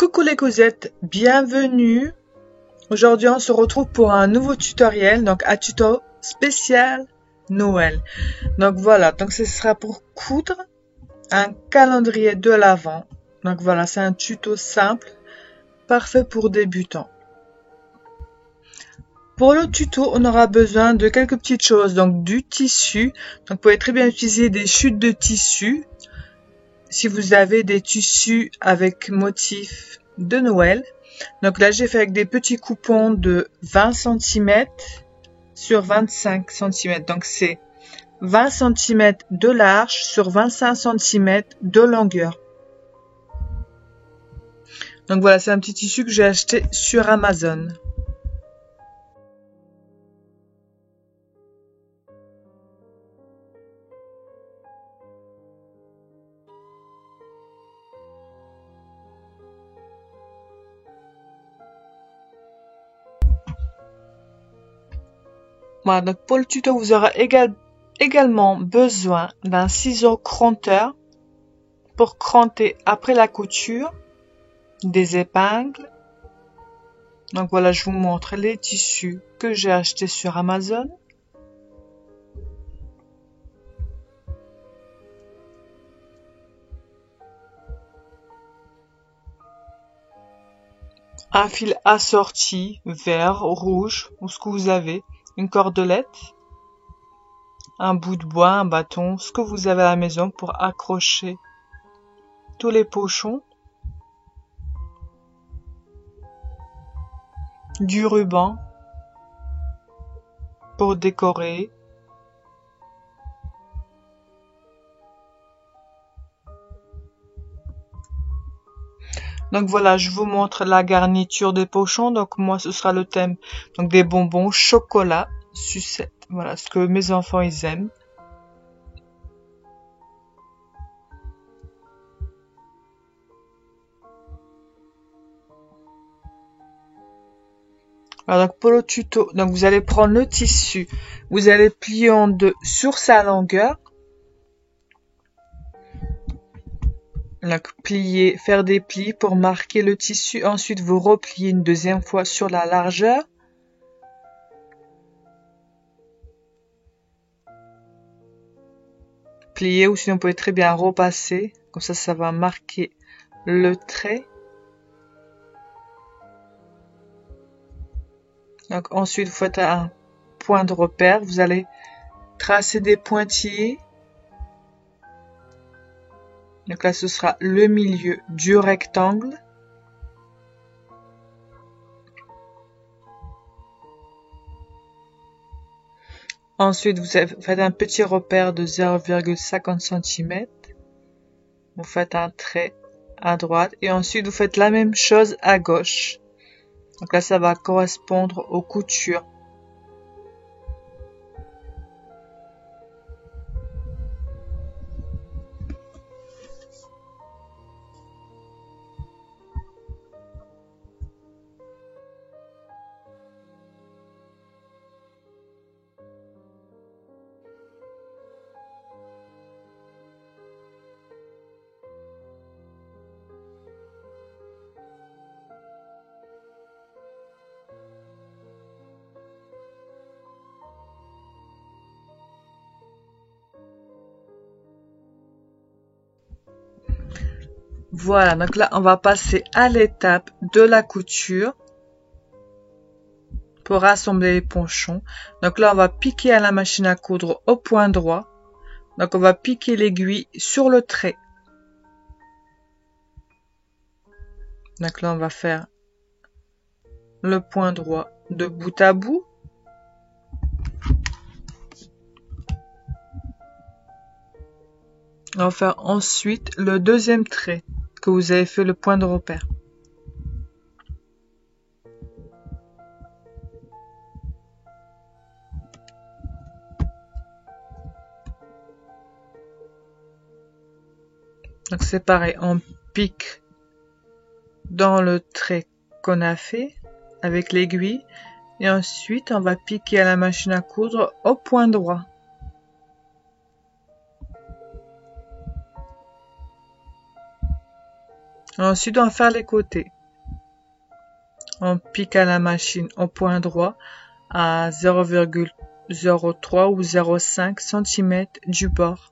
Coucou les cosettes, bienvenue. Aujourd'hui on se retrouve pour un nouveau tutoriel, donc un tuto spécial Noël. Donc voilà, donc ce sera pour coudre un calendrier de l'Avent. Donc voilà, c'est un tuto simple, parfait pour débutants. Pour le tuto, on aura besoin de quelques petites choses, donc du tissu. Donc vous pouvez très bien utiliser des chutes de tissu. Si vous avez des tissus avec motif de Noël. Donc là, j'ai fait avec des petits coupons de 20 cm sur 25 cm. Donc c'est 20 cm de large sur 25 cm de longueur. Donc voilà, c'est un petit tissu que j'ai acheté sur Amazon. Voilà, donc pour le tuto, vous aurez également besoin d'un ciseau cranteur pour cranter après la couture, des épingles. Donc voilà, je vous montre les tissus que j'ai achetés sur Amazon. Un fil assorti, vert, rouge, ou ce que vous avez, une cordelette, un bout de bois, un bâton, ce que vous avez à la maison pour accrocher tous les pochons, du ruban pour décorer, donc voilà, je vous montre la garniture des pochons. Donc moi, ce sera le thème donc des bonbons, chocolat, sucette. Voilà ce que mes enfants ils aiment. Alors donc pour le tuto, donc vous allez prendre le tissu, vous allez plier en deux sur sa longueur. Donc plier, faire des plis pour marquer le tissu. Ensuite vous repliez une deuxième fois sur la largeur. Plier, ou sinon vous pouvez très bien repasser. Comme ça va marquer le trait. Donc ensuite vous faites un point de repère. Vous allez tracer des pointillés. Donc là, ce sera le milieu du rectangle. Ensuite, vous faites un petit repère de 0,50 cm. Vous faites un trait à droite. Et ensuite, vous faites la même chose à gauche. Donc là, ça va correspondre aux coutures. Voilà, donc là, on va passer à l'étape de la couture pour assembler les pochons. Donc là, on va piquer à la machine à coudre au point droit. Donc on va piquer l'aiguille sur le trait. Donc là, on va faire le point droit de bout à bout. On va faire ensuite le deuxième trait que vous avez fait le point de repère. Donc c'est pareil, on pique dans le trait qu'on a fait avec l'aiguille et ensuite on va piquer à la machine à coudre au point droit. Ensuite on va faire les côtés. On pique à la machine au point droit à 0,03 ou 0,5 cm du bord.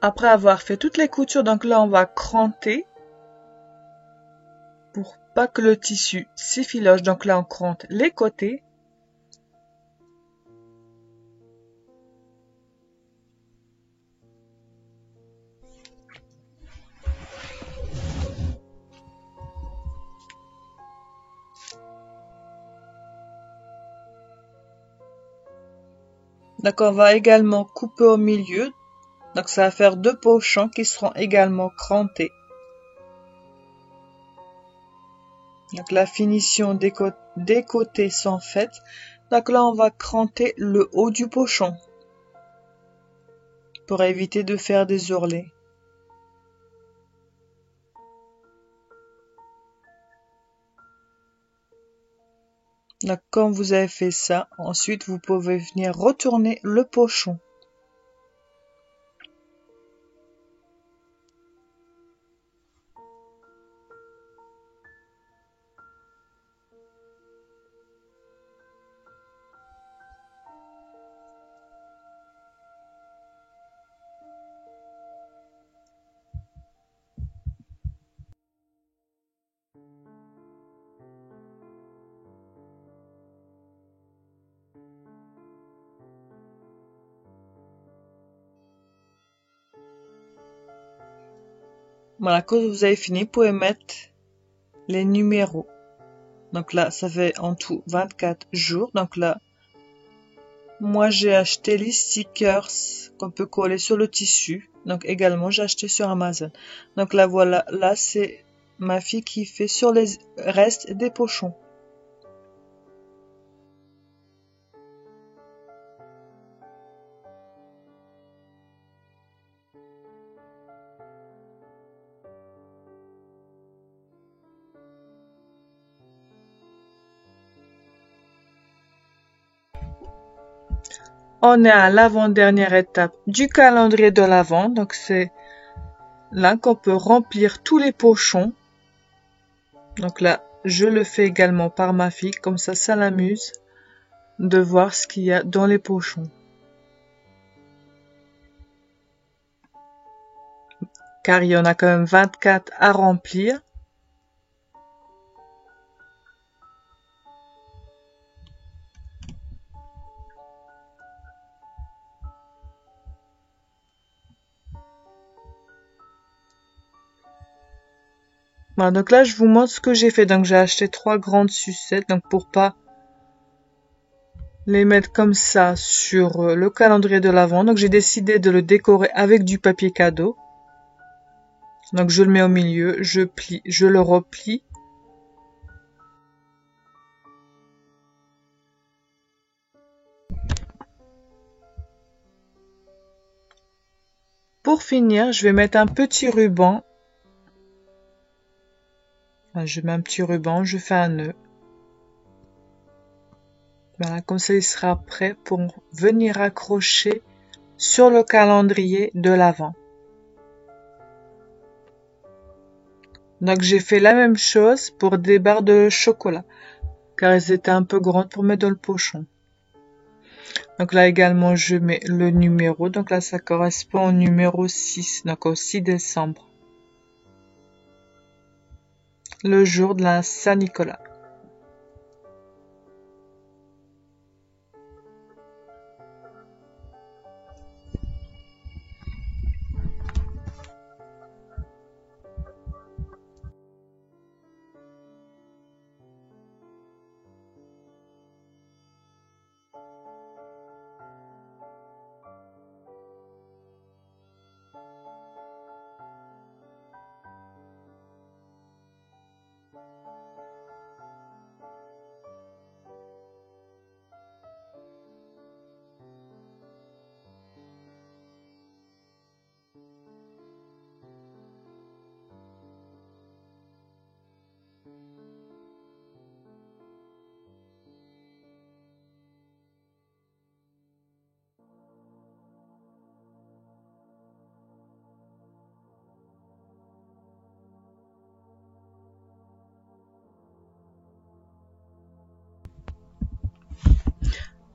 Après avoir fait toutes les coutures, donc là on va cranter pour pas que le tissu s'effiloche. Donc là on crante les côtés. Donc on va également couper au milieu. Donc ça va faire deux pochons qui seront également crantés. Donc la finition des côtés sont faites. Donc là on va cranter le haut du pochon pour éviter de faire des ourlets. Donc quand vous avez fait ça, ensuite vous pouvez venir retourner le pochon. Voilà, quand vous avez fini, vous pouvez mettre les numéros. Donc là, ça fait en tout 24 jours. Donc là, moi j'ai acheté les stickers qu'on peut coller sur le tissu. Donc également, j'ai acheté sur Amazon. Donc là, voilà, là c'est ma fille qui fait sur les restes des pochons. On est à l'avant-dernière étape du calendrier de l'Avent. Donc c'est là qu'on peut remplir tous les pochons. Donc là, je le fais également par ma fille. Comme ça l'amuse de voir ce qu'il y a dans les pochons. Car il y en a quand même 24 à remplir. Voilà, donc là je vous montre ce que j'ai fait. Donc j'ai acheté 3 grandes sucettes, donc pour pas les mettre comme ça sur le calendrier de l'Avent. Donc j'ai décidé de le décorer avec du papier cadeau. Donc je le mets au milieu, je plie, je le replie. Pour finir, je vais mettre un petit ruban. Enfin, je mets un petit ruban, je fais un nœud. Voilà, comme ça il sera prêt pour venir accrocher sur le calendrier de l'Avent. Donc j'ai fait la même chose pour des barres de chocolat, car elles étaient un peu grandes pour mettre dans le pochon. Donc là également je mets le numéro, donc là ça correspond au numéro 6, donc au 6 décembre, le jour de la Saint-Nicolas.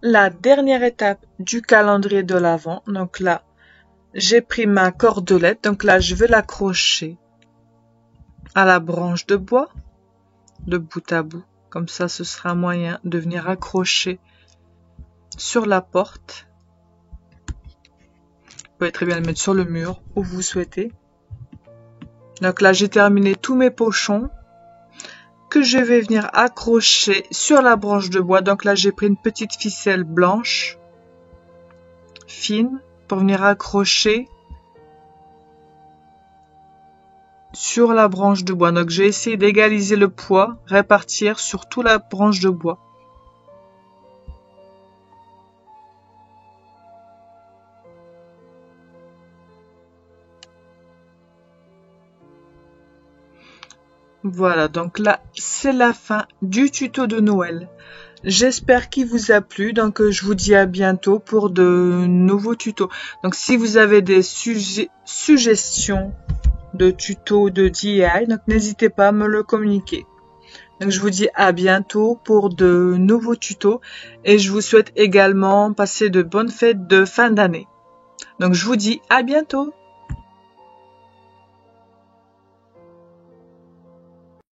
la dernière étape du calendrier de l'Avent. Donc là, j'ai pris ma cordelette. Donc là, je vais l'accrocher à la branche de bois, de bout à bout. Comme ça, ce sera moyen de venir accrocher sur la porte. Vous pouvez très bien le mettre sur le mur où vous souhaitez. Donc là, j'ai terminé tous mes pochons que je vais venir accrocher sur la branche de bois. Donc là, j'ai pris une petite ficelle blanche, fine, pour venir accrocher sur la branche de bois. Donc j'ai essayé d'égaliser le poids, répartir sur toute la branche de bois. Voilà, donc là, c'est la fin du tuto de Noël. J'espère qu'il vous a plu, donc je vous dis à bientôt pour de nouveaux tutos. Donc si vous avez des suggestions de tutos de DIY, donc n'hésitez pas à me le communiquer. Donc je vous dis à bientôt pour de nouveaux tutos et je vous souhaite également passer de bonnes fêtes de fin d'année. Donc je vous dis à bientôt.